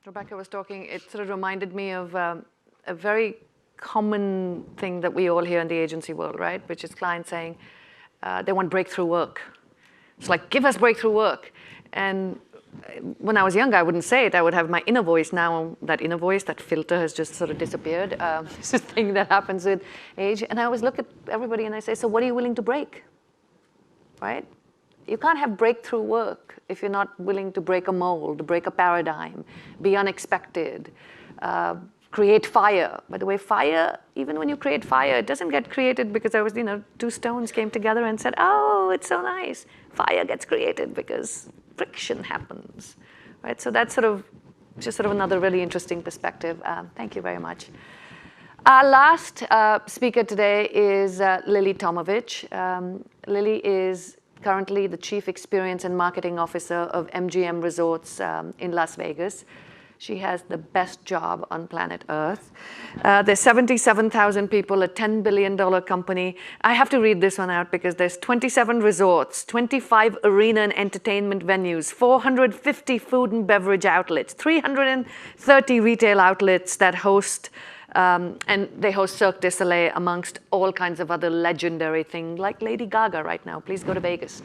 Rebecca was talking, it sort of reminded me of a very common thing that we all hear in the agency world, right? Which is clients saying they want breakthrough work. It's like, give us breakthrough work. And when I was younger, I wouldn't say it. I would have my inner voice. Now that inner voice, that filter has just sort of disappeared. It's a thing that happens with age. And I always look at everybody and I say, so what are you willing to break, right? You can't have breakthrough work if you're not willing to break a mold, break a paradigm, be unexpected, create fire. By the way, fire, even when you create fire, it doesn't get created because two stones came together and said, oh, it's so nice. Fire gets created because friction happens, right? So that's just another really interesting perspective. Thank you very much. Our last speaker today is Lilian Tomovich. Lily is currently the Chief Experience and Marketing Officer of MGM Resorts in Las Vegas. She has the best job on planet Earth. There's 77,000 people, a $10 billion company. I have to read this one out because there's 27 resorts, 25 arena and entertainment venues, 450 food and beverage outlets, 330 retail outlets that host and they host Cirque du Soleil amongst all kinds of other legendary things like Lady Gaga right now. Please go to Vegas.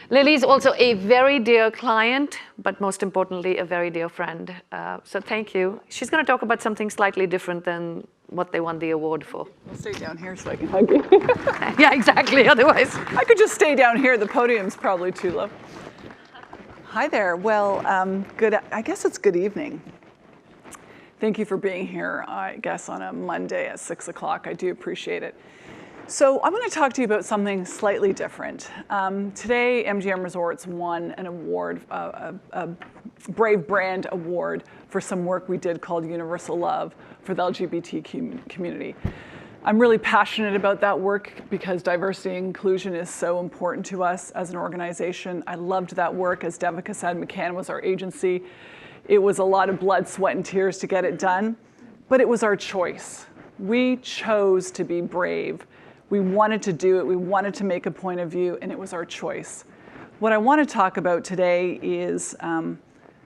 Lily is also a very dear client, but most importantly, a very dear friend. So thank you. She's going to talk about something slightly different than what they won the award for. I'll stay down here so I can hug you. Yeah, exactly. Otherwise, I could just stay down here. The podium's probably too low. Hi there. Well, good. I guess it's good evening. Thank you for being here, I guess, on a Monday at 6 o'clock. I do appreciate it. So I'm going to talk to you about something slightly different. Today, MGM Resorts won an award, a Brave Brand Award for some work we did called Universal Love for the LGBT community. I'm really passionate about that work because diversity and inclusion is so important to us as an organization. I loved that work. As Devika said, McCann was our agency. It was a lot of blood, sweat, and tears to get it done, but it was our choice. We chose to be brave. We wanted to do it. We wanted to make a point of view, and it was our choice. What I want to talk about today is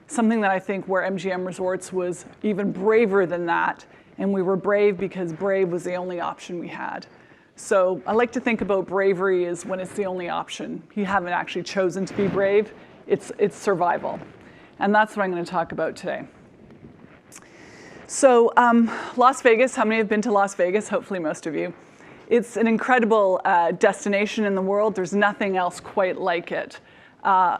something that I think where MGM Resorts was even braver than that, and we were brave because brave was the only option we had. So I like to think about bravery as when it's the only option. You haven't actually chosen to be brave. It's survival. And that's what I'm going to talk about today. So Las Vegas, how many have been to Las Vegas? Hopefully most of you. It's an incredible destination in the world. There's nothing else quite like it.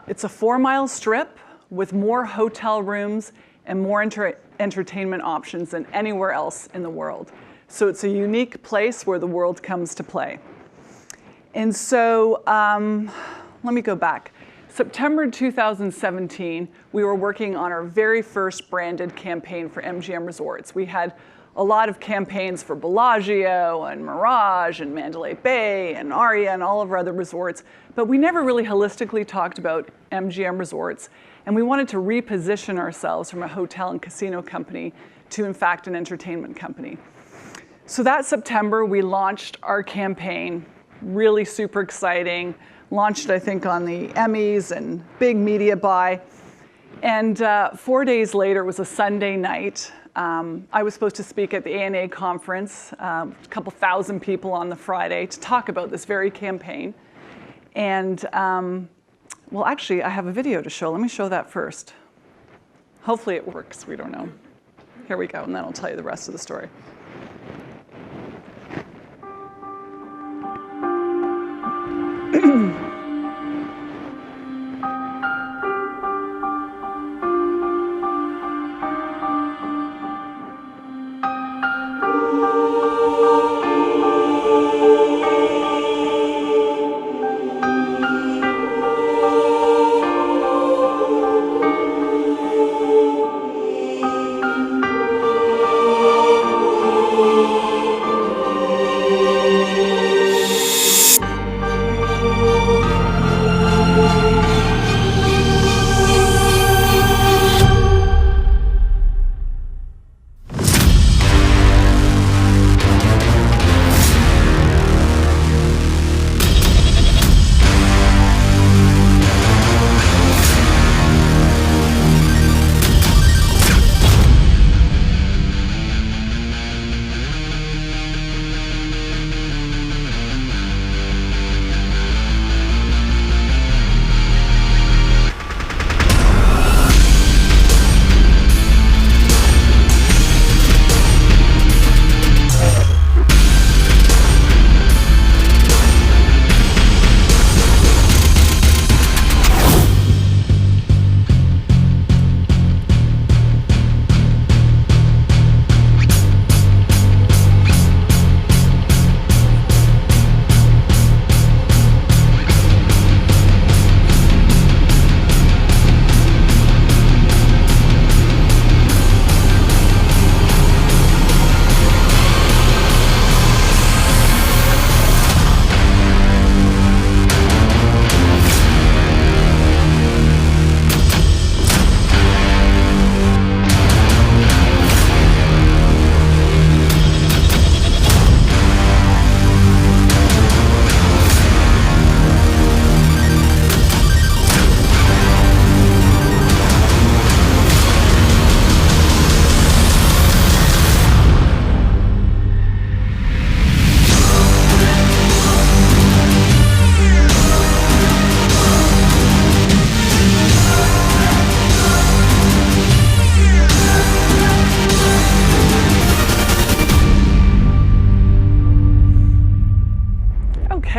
It's a 4-mile strip with more hotel rooms and more entertainment options than anywhere else in the world. So it's a unique place where the world comes to play. And so let me go back. September 2017, we were working on our very first branded campaign for MGM Resorts. We had a lot of campaigns for Bellagio and Mirage and Mandalay Bay and Aria and all of our other resorts, but we never really holistically talked about MGM Resorts, and we wanted to reposition ourselves from a hotel and casino company to, in fact, an entertainment company. So that September, we launched our campaign, really super exciting. Launched, I think, on the Emmys and big media buy. And 4 days later, it was a Sunday night. I was supposed to speak at the ANA conference, a couple thousand people on the Friday, to talk about this very campaign. And, well, actually, I have a video to show. Let me show that first. Hopefully it works. We don't know. Here we go, and then I'll tell you the rest of the story.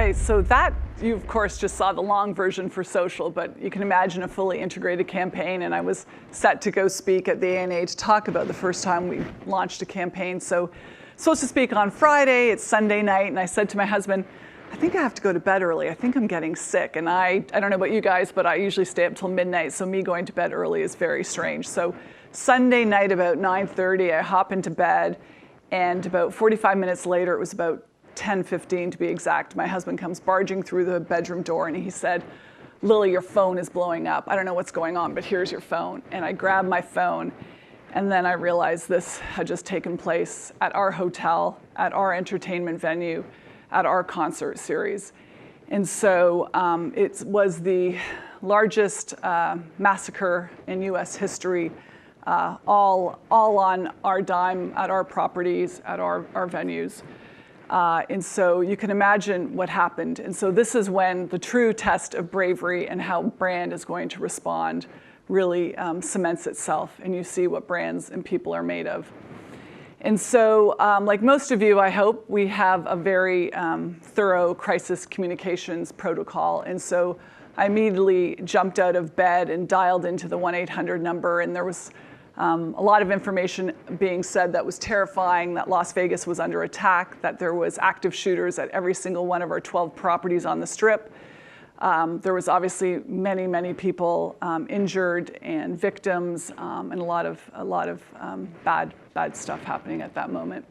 Okay, so that, you of course just saw the long version for social, but you can imagine a fully integrated campaign, and I was set to go speak at the ANA to talk about the first time we launched a campaign. So supposed to speak on Friday, it's Sunday night, and I said to my husband, I think I have to go to bed early. I think I'm getting sick. And I don't know about you guys, but I usually stay up till midnight, so me going to bed early is very strange. So Sunday night about 9:30, I hop into bed, and about 45 minutes later, it was about 10:15 to be exact, my husband comes barging through the bedroom door, and he said, Lily, your phone is blowing up. I don't know what's going on, but here's your phone. And I grabbed my phone, and then I realized this had just taken place at our hotel, at our entertainment venue, at our concert series. And so it was the largest massacre in US history, all on our dime, at our properties, at our venues. And so you can imagine what happened. And so this is when the true test of bravery and how brand is going to respond really cements itself, and you see what brands and people are made of. And so, like most of you, I hope, we have a very thorough crisis communications protocol. And so I immediately jumped out of bed and dialed into the 1-800 number, and there was a lot of information being said that was terrifying, that Las Vegas was under attack, that there was active shooters at every single one of our 12 properties on the Strip. There was obviously many people injured and victims, and a lot of bad stuff happening at that moment.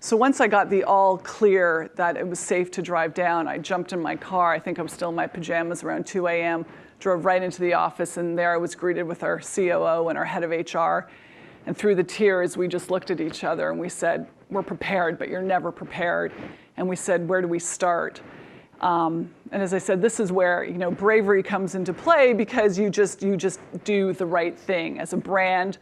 So once I got the all clear that it was safe to drive down, I jumped in my car. I think I was still in my pajamas around 2 a.m., drove right into the office, and there I was greeted with our COO and our head of HR. And through the tears, we just looked at each other and we said, we're prepared, but you're never prepared. And we said, where do we start? And as I said, this is where bravery comes into play, because you just do the right thing. As a brand,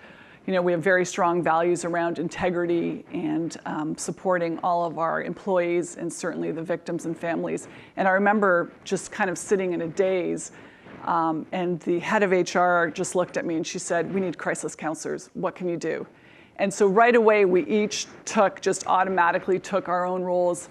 we have very strong values around integrity and supporting all of our employees and certainly the victims and families. And I remember just kind of sitting in a daze, and the head of HR just looked at me and she said, we need crisis counselors. What can you do? And so right away, we each automatically took our own roles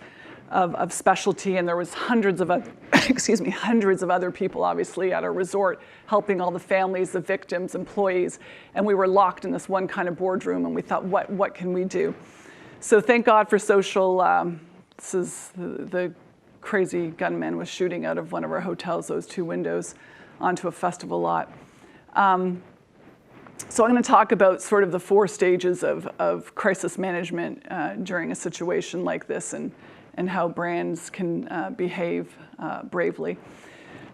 of specialty, and there was hundreds of other people, obviously, at our resort, helping all the families, the victims, employees, and we were locked in this one kind of boardroom, and we thought, what can we do? So thank God for social. This is the crazy gunman was shooting out of one of our hotels, those two windows, onto a festival lot. So I'm going to talk about sort of the 4 stages of crisis management during a situation like this, and how brands can behave bravely.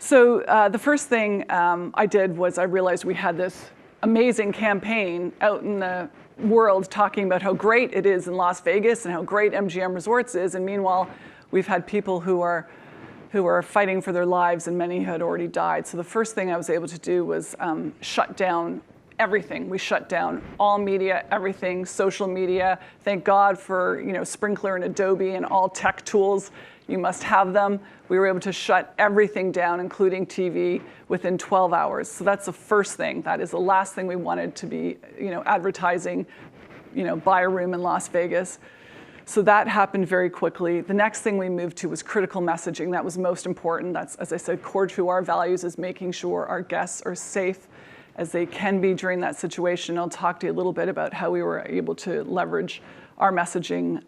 So the first thing I did was I realized we had this amazing campaign out in the world talking about how great it is in Las Vegas and how great MGM Resorts is, and meanwhile we've had people who are fighting for their lives, and many had already died. So the first thing I was able to do was shut down everything. We shut down all media, everything, social media. Thank God for Sprinkler and Adobe and all tech tools. You must have them. We were able to shut everything down, including TV, within 12 hours. So that's the first thing. That is the last thing we wanted to be, advertising, buy a room in Las Vegas. So that happened very quickly. The next thing we moved to was critical messaging. That was most important. That's, as I said, core to our values is making sure our guests are safe as they can be during that situation. I'll talk to you a little bit about how we were able to leverage our messaging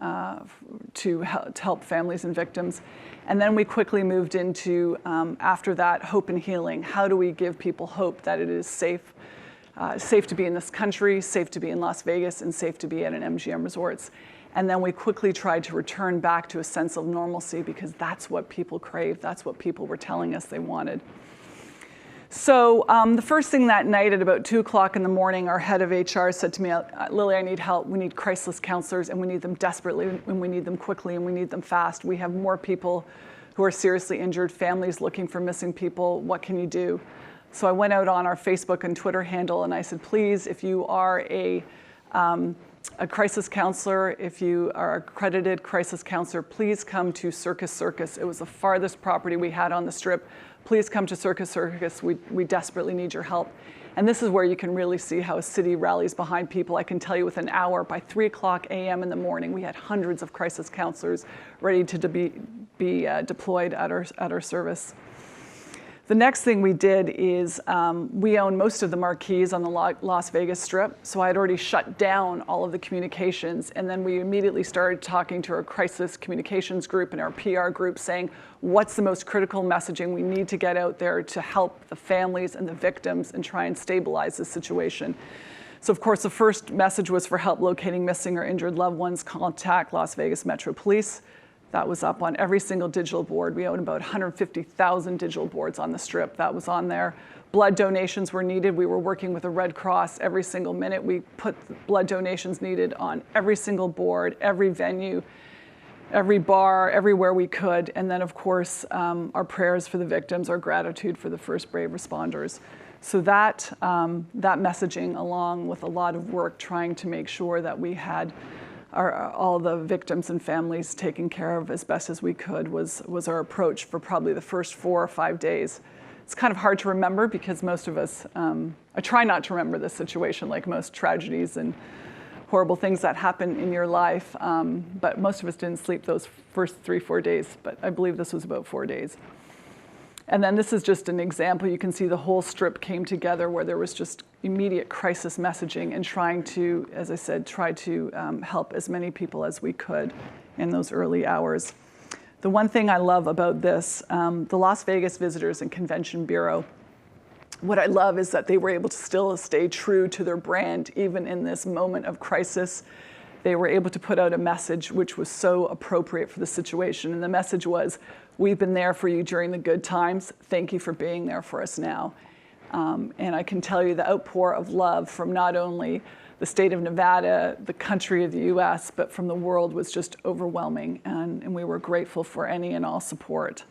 to help families and victims. And then we quickly moved into, after that, hope and healing. How do we give people hope that it is safe to be in this country, safe to be in Las Vegas, and safe to be at an MGM Resorts? And then we quickly tried to return back to a sense of normalcy, because that's what people craved. That's what people were telling us they wanted. So the first thing that night at about 2 o'clock in the morning, our head of HR said to me, Lily, I need help. We need crisis counselors, and we need them desperately, and we need them quickly, and we need them fast. We have more people who are seriously injured, families looking for missing people. What can you do? So I went out on our Facebook and Twitter handle, and I said, please, if you are a crisis counselor, if you are an accredited crisis counselor, please come to Circus Circus. It was the farthest property we had on the Strip. Please come to Circus Circus. We desperately need your help. And this is where you can really see how a city rallies behind people. I can tell you within an hour, by 3:00 a.m. in the morning, we had hundreds of crisis counselors ready to be deployed at our service. The next thing we did is we own most of the marquees on the Las Vegas Strip, so I had already shut down all of the communications, and then we immediately started talking to our crisis communications group and our PR group saying, what's the most critical messaging we need to get out there to help the families and the victims and try and stabilize the situation. So of course the first message was for help locating missing or injured loved ones, contact Las Vegas Metro Police. That was up on every single digital board. We own about 150,000 digital boards on the Strip. That was on there. Blood donations were needed. We were working with the Red Cross every single minute. We put blood donations needed on every single board, every venue, every bar, everywhere we could. And then, of course, our prayers for the victims, our gratitude for the first brave responders. So that messaging, along with a lot of work trying to make sure that we had all the victims and families taken care of as best as we could, was our approach for probably the first 4 or 5 days. It's kind of hard to remember because most of us, I try not to remember this situation like most tragedies and horrible things that happen in your life, but most of us didn't sleep those first 3-4 days, but I believe this was about 4 days. And then this is just an example. You can see the whole Strip came together where there was just immediate crisis messaging and trying to, as I said, try to help as many people as we could in those early hours. The one thing I love about this, the Las Vegas Visitors and Convention Bureau, what I love is that they were able to still stay true to their brand even in this moment of crisis. They were able to put out a message which was so appropriate for the situation. And the message was, we've been there for you during the good times. Thank you for being there for us now. And I can tell you the outpour of love from not only the state of Nevada, the country of the US, but from the world was just overwhelming. And we were grateful for any and all support.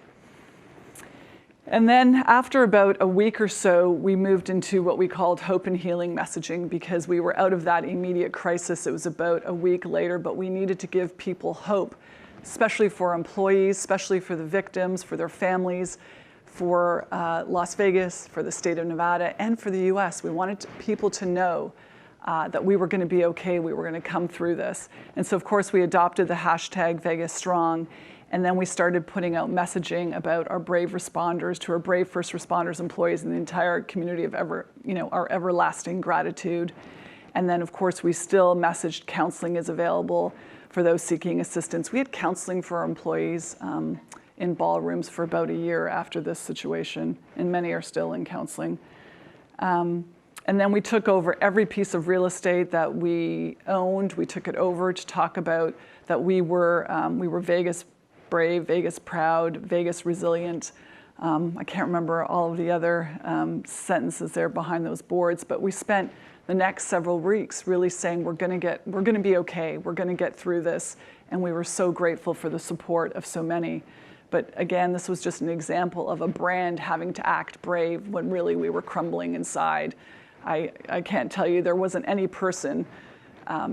And then after about a week or so, we moved into what we called hope and healing messaging because we were out of that immediate crisis. It was about a week later, but we needed to give people hope, especially for employees, especially for the victims, for their families, for Las Vegas, for the state of Nevada, and for the US. We wanted people to know that we were going to be okay, we were going to come through this. And so of course we adopted the hashtag Vegas Strong. And then we started putting out messaging about our brave responders, to our brave first responders, employees, and the entire community of our everlasting gratitude. And then, of course, we still messaged counseling is available for those seeking assistance. We had counseling for our employees in ballrooms for about a year after this situation, and many are still in counseling. And then we took over every piece of real estate that we owned. We took it over to talk about that we were Vegas brave, Vegas proud, Vegas resilient. I can't remember all of the other sentences there behind those boards, but we spent the next several weeks really saying we're going to be okay, we're going to get through this, and we were so grateful for the support of so many. But again, this was just an example of a brand having to act brave when really we were crumbling inside. I can't tell you, there wasn't any person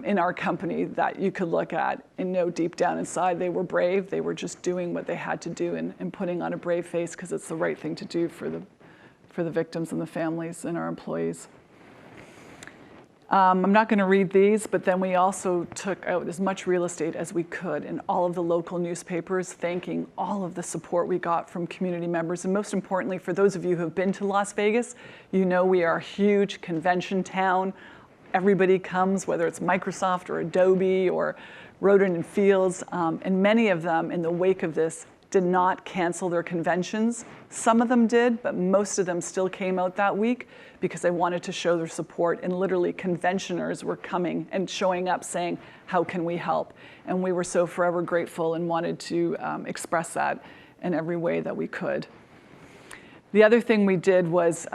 in our company that you could look at and know deep down inside they were brave. They were just doing what they had to do and putting on a brave face because it's the right thing to do for the victims and the families and our employees. I'm not going to read these, but then we also took out as much real estate as we could in all of the local newspapers, thanking all of the support we got from community members. And most importantly, for those of you who have been to Las Vegas, you know we are a huge convention town. Everybody comes, whether it's Microsoft or Adobe or Roden and Fields, and many of them in the wake of this did not cancel their conventions. Some of them did, but most of them still came out that week because they wanted to show their support, and literally conventioners were coming and showing up saying, how can we help? And we were so forever grateful and wanted to express that in every way that we could. The other thing we did was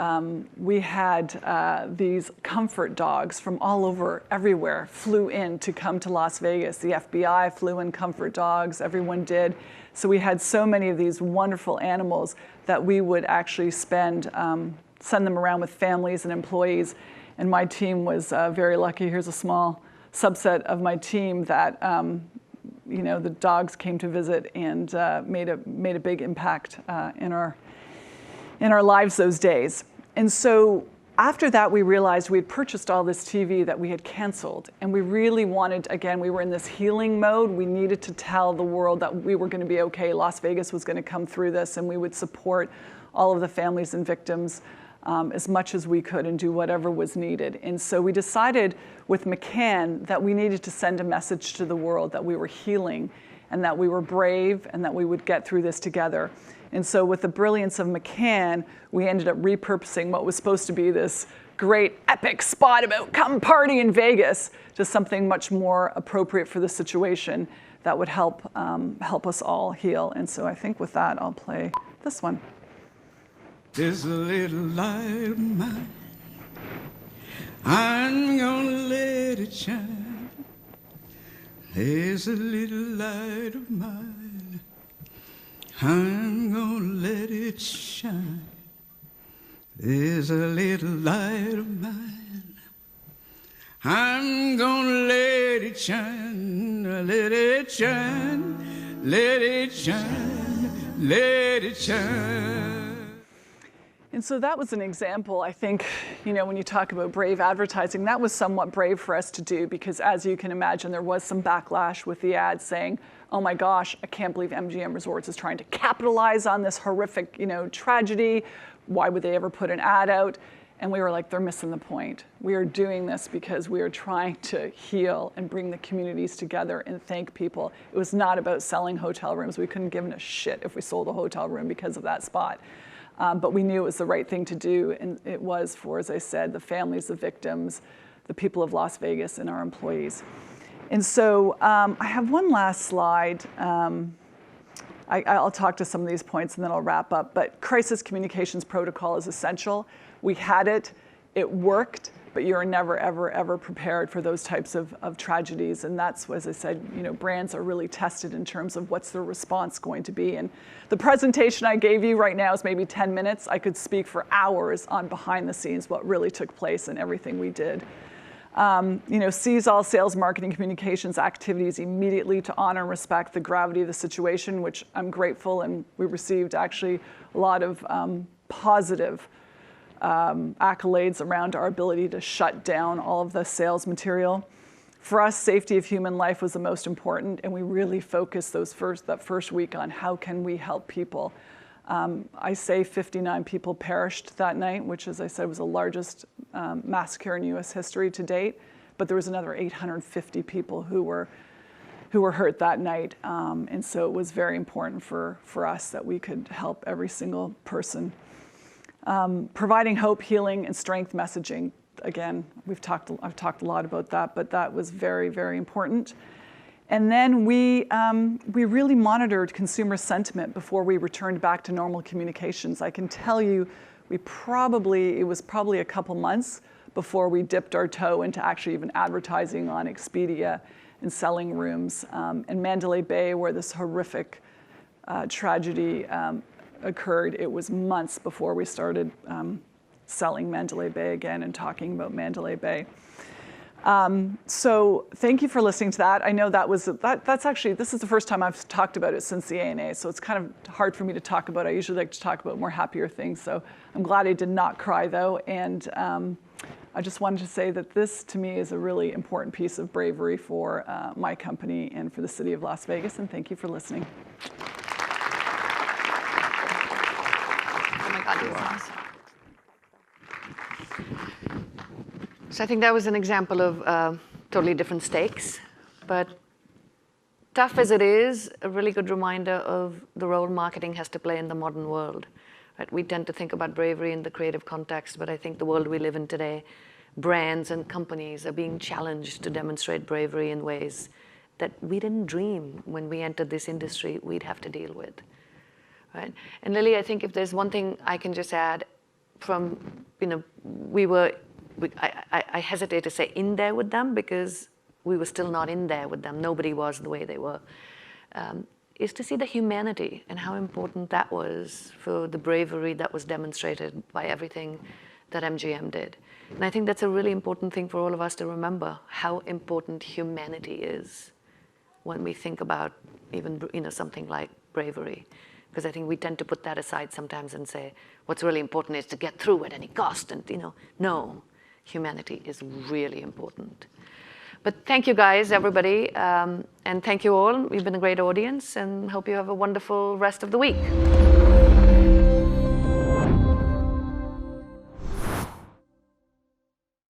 we had these comfort dogs from all over, everywhere, flew in to come to Las Vegas. The FBI flew in comfort dogs, everyone did. So we had so many of these wonderful animals that we would actually send them around with families and employees. And my team was very lucky. Here's a small subset of my team that the dogs came to visit and made a big impact in our lives those days. And so After that, we realized we had purchased all this TV that we had canceled, and we really wanted, again, we were in this healing mode. We needed to tell the world that we were going to be okay. Las Vegas was going to come through this, and we would support all of the families and victims as much as we could and do whatever was needed. And so we decided with McCann that we needed to send a message to the world that we were healing and that we were brave and that we would get through this together. And so with the brilliance of McCann, we ended up repurposing what was supposed to be this great epic spot about come party in Vegas to something much more appropriate for the situation that would help us all heal. And so I think with that, I'll play this one. There's a little light of mine, I'm gonna let it shine. There's a little light of mine, I'm gonna let it shine. There's a little light of mine, I'm gonna let it shine. Let it shine, let it shine, let it shine. And so that was an example, I think, when you talk about brave advertising, that was somewhat brave for us to do because as you can imagine, there was some backlash with the ad saying, oh my gosh, I can't believe MGM Resorts is trying to capitalize on this horrific, tragedy. Why would they ever put an ad out? And we were like, they're missing the point. We are doing this because we are trying to heal and bring the communities together and thank people. It was not about selling hotel rooms. We couldn't give a shit if we sold a hotel room because of that spot. But we knew it was the right thing to do, and it was for, as I said, the families of victims, the people of Las Vegas, and our employees. And so I have one last slide. I'll talk to some of these points, and then I'll wrap up. But crisis communications protocol is essential. We had it. It worked. But you're never, ever, ever prepared for those types of tragedies. And that's, as I said, brands are really tested in terms of what's their response going to be. And the presentation I gave you right now is maybe 10 minutes. I could speak for hours on behind the scenes, what really took place and everything we did. Seize all sales, marketing, communications activities immediately to honor and respect the gravity of the situation, which I'm grateful. And we received actually a lot of positive accolades around our ability to shut down all of the sales material. For us, safety of human life was the most important, and we really focused that first week on how can we help people. I say 59 people perished that night, which, as I said, was the largest massacre in U.S. history to date, but there was another 850 people who were hurt that night, and so it was very important for us that we could help every single person. Providing hope, healing, and strength messaging. Again, I've talked a lot about that, but that was very, very important. And then we really monitored consumer sentiment before we returned back to normal communications. I can tell you, it was probably a couple months before we dipped our toe into actually even advertising on Expedia and selling rooms. In Mandalay Bay, where this horrific tragedy occurred, it was months before we started selling Mandalay Bay again and talking about Mandalay Bay. So thank you for listening to that. I know that's actually, this is the first time I've talked about it since the ANA, so it's kind of hard for me to talk about. I usually like to talk about more happier things, so I'm glad I did not cry though. And I just wanted to say that this to me is a really important piece of bravery for my company and for the city of Las Vegas, and thank you for listening. So I think that was an example of totally different stakes, but tough as it is, a really good reminder of the role marketing has to play in the modern world. Right? We tend to think about bravery in the creative context, but I think the world we live in today, brands and companies are being challenged to demonstrate bravery in ways that we didn't dream when we entered this industry we'd have to deal with. Right? And Lily, I think if there's one thing I can just add from, I hesitate to say in there with them because we were still not in there with them. Nobody was the way they were. Is to see the humanity and how important that was for the bravery that was demonstrated by everything that MGM did. And I think that's a really important thing for all of us to remember, how important humanity is when we think about even something like bravery. Because I think we tend to put that aside sometimes and say, what's really important is to get through at any cost. And, no, humanity is really important. But thank you guys, everybody. And thank you all. You've been a great audience, and hope you have a wonderful rest of the week.